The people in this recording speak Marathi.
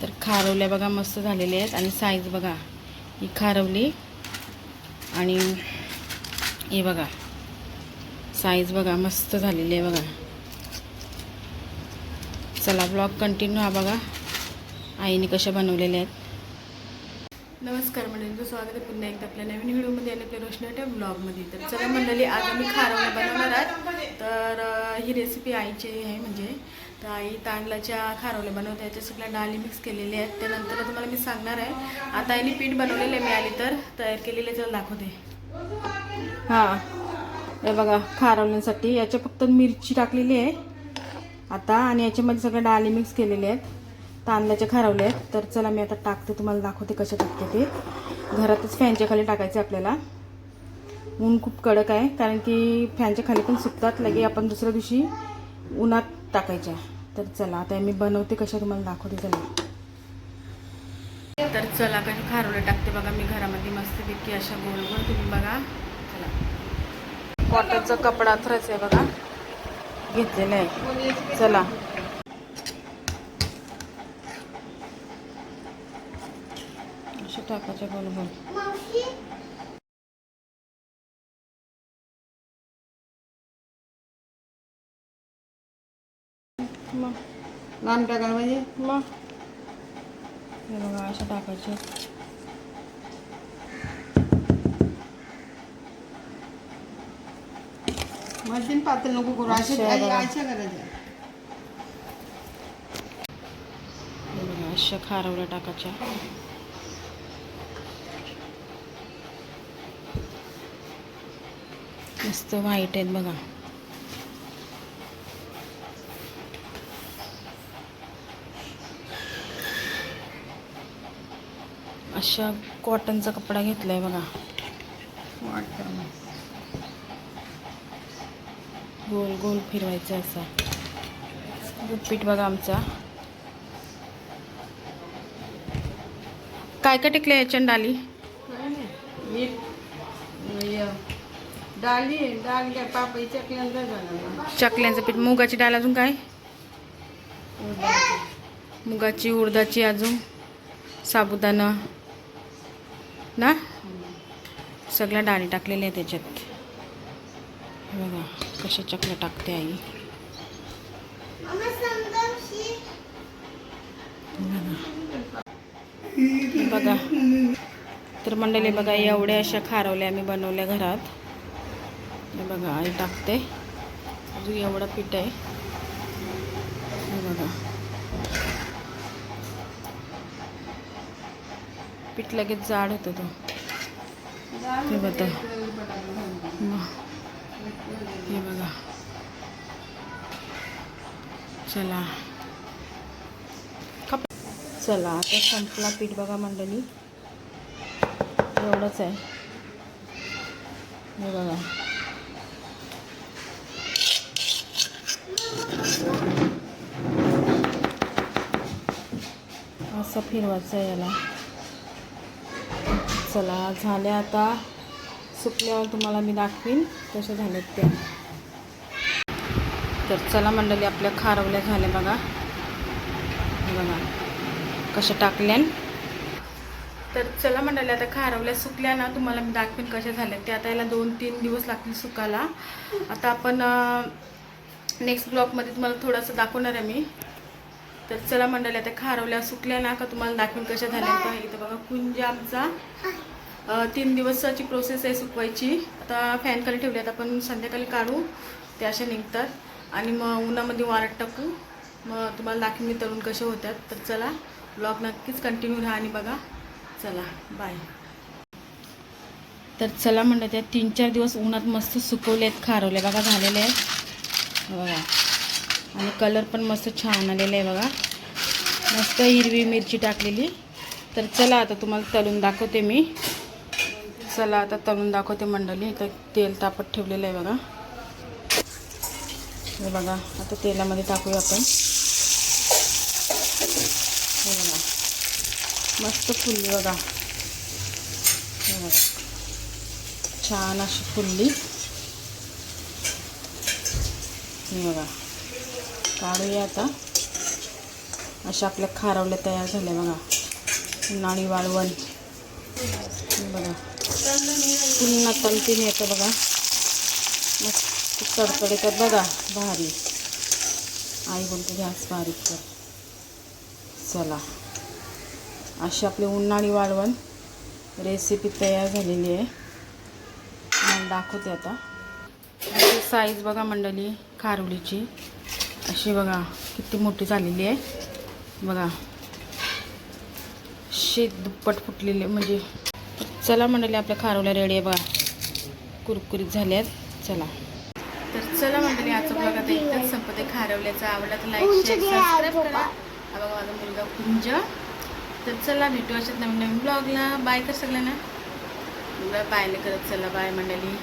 तर खारवल्या बघा मस्त झालेले आहेत आणि साईज बघा ही खारवली आणि हे बघा साईज बघा मस्त झालेली आहे बघा. चला ब्लॉग कंटिन्यू हा बघा आईने कशा बनवलेल्या आहेत. नमस्कार मंडळी, स्वागत आहे पुन्हा एकदा आपल्या नवीन व्हिडिओमध्ये आणि आपल्या रोशनाच्या ब्लॉगमध्ये. तर चला मंडळी, आज आम्ही खारवल्या बनवणार आहोत. तर ही रेसिपी आईची आहे, म्हणजे तर आई तांदळाच्या खारवल्या बनवते. याच्या सगळ्या डाळी मिक्स केलेल्या आहेत. त्यानंतर तुम्हाला मी सांगणार आहे. आता आईने पीठ बनवलेलं आहे, मिळाली तर तयार केलेले तर दाखवते. हां हे बघा खारवण्यासाठी याच्या फक्त मिरची टाकलेली आहे आता, आणि याच्यामध्ये सगळ्या डाळी मिक्स केलेल्या आहेत, तांदळाच्या खारवले आहेत. तर चला मी आता टाकते, तुम्हाला दाखवते कसे टाकते ते. घरातच फॅनच्या खाली टाकायचे आपल्याला. ऊन खूप कडक आहे, कारण की फॅनच्या खाली पण सुकतात, लगे आपण दुसऱ्या दिवशी उन्हात टाकायच्या. तर चला आता मी बनवते कशा तुम्हाला दाखवते. चला तर चला कशी खारवले टाकते बघा मी घरामध्ये मस्तपैकी अशा गोल गोल. तुम्ही बघा, चला कॉटनचा कपडा थरच आहे बघा घेतलेला आहे. चला अशा टाकायच्या गोल गोल. मग लांब टाकायला पाहिजे. मग हे बघा अशा टाकायचे. मशीन पातळ नको करू, अशा करायच्या. अशा खारवल्या टाकायच्या. मस्त व्हाईट आहेत बघा. अशा कॉटनचा कपडा घेतलाय बघा, गोल गोल फिरवायचा असा. पीठ बघा आमचा काय काय टिकलं याच्या डाली. डाळ काय पापडी चकल्यांचा चकल्यांचं पीठ, मुगाची डाळ, अजून काय मुगाची, उडदाची, अजून साबुदाणा ना, सगळ्या डाळी टाकलेल्या आहेत त्याच्यात. बघा कशा चकल्या टाकते आई. बघा तर मंडळी बघा एवढ्या अशा खारवल्या आम्ही बनवल्या घरात. हे बघा आई टाकते, अजून एवढं पीठ आहे. हे बघा पीठ लगेच जाड होतं तो. हे बघा हे बघा. चला चला आता संपला पीठ बघा मंडळी, एवढंच आहे. हे बघा असं फिरवायचं आहे याला. चला झाल्या आता, सुकल्यावर तुम्हाला मी दाखवीन कशा झाल्यात त्या. तर चला मंडळी आपल्या खारवल्या झाल्या बघा. बघा कशा टाकल्या. तर चला मंडळी आता खारवल्या सुकल्या ना, तुम्हाला मी दाखवीन कशा झाल्या त्या. आता याला 2-3 दिवस लागतील सुकायला. आता आपण नेक्स्ट ब्लॉगमध्ये तुम्हाला थोडंसं दाखवणार आहे मी. तर चला मंडळी आता खारवल्या सुकल्या ना का तुम्हाला दाखवीन कशा झाल्या त्या. इथं बघा कुंज आमचा 3 दिवसाची प्रोसेस आहे सुकवायची. आता फॅन खाली ठेवले, आता आपण संध्याकाळी काढू, ते अशा निघतात आणि मग उन्हामध्ये वाळत टाकू. मग तुम्हाला दाखवीन मी तळून कसे होतात. तर चला ब्लॉग नक्कीच कंटिन्यू राहा आणि बघा. चला बाय. तर चला म्हणलं त्या 3-4 दिवस उन्हात मस्त सुकवले आहेत खारवले बघा, झालेले आहेत बघा. आणि कलर पण मस्त छान आलेला आहे बघा, मस्त हिरवी मिरची टाकलेली. तर चला आता तुम्हाला तळून दाखवते मी. चला आता तळून दाखवते मंडळी. इथं तेल तापत ठेवलेलं आहे बघा. हे बघा आता तेलामध्ये टाकूया आपण. हे बघा मस्त फुलली बघा. हे बघा छान अशी फुलली. हे बघा काढूया आता अशा आपल्या खारवल्या तयार झाल्या बघा. उन्हाळी वाळवण बघा पुन्हा तलतीने येतं बघा. मस्त तडतड येतात बघा भारी. आई बोलते गॅस बारीक कर. चला अशी आपली उन्हाळी वाळवण रेसिपी तयार झालेली आहे. मला दाखवते आता. साईज बघा मंडळी खारवलीची अशी बघा किती मोठी झालेली आहे बघा. शीत दुप्पट फुटलेले म्हणजे. चला मंडळी आपल्या खारवल्या रेडी आहे बघा. कुरकुरीत झाल्यात. चला तर चला मंडळी आजचा ब्लॉग आता एकदाच संपते. खारवल्याचा आवडला तर लाईक शेअर सबस्क्राईब करा. हा बघा माझा मुलगा कुंज. तर चला भेटू अशात नवीन नवीन ब्लॉगला. बाय कर सगळ्यांना. बाय नाही करत. चला बाय मंडळी.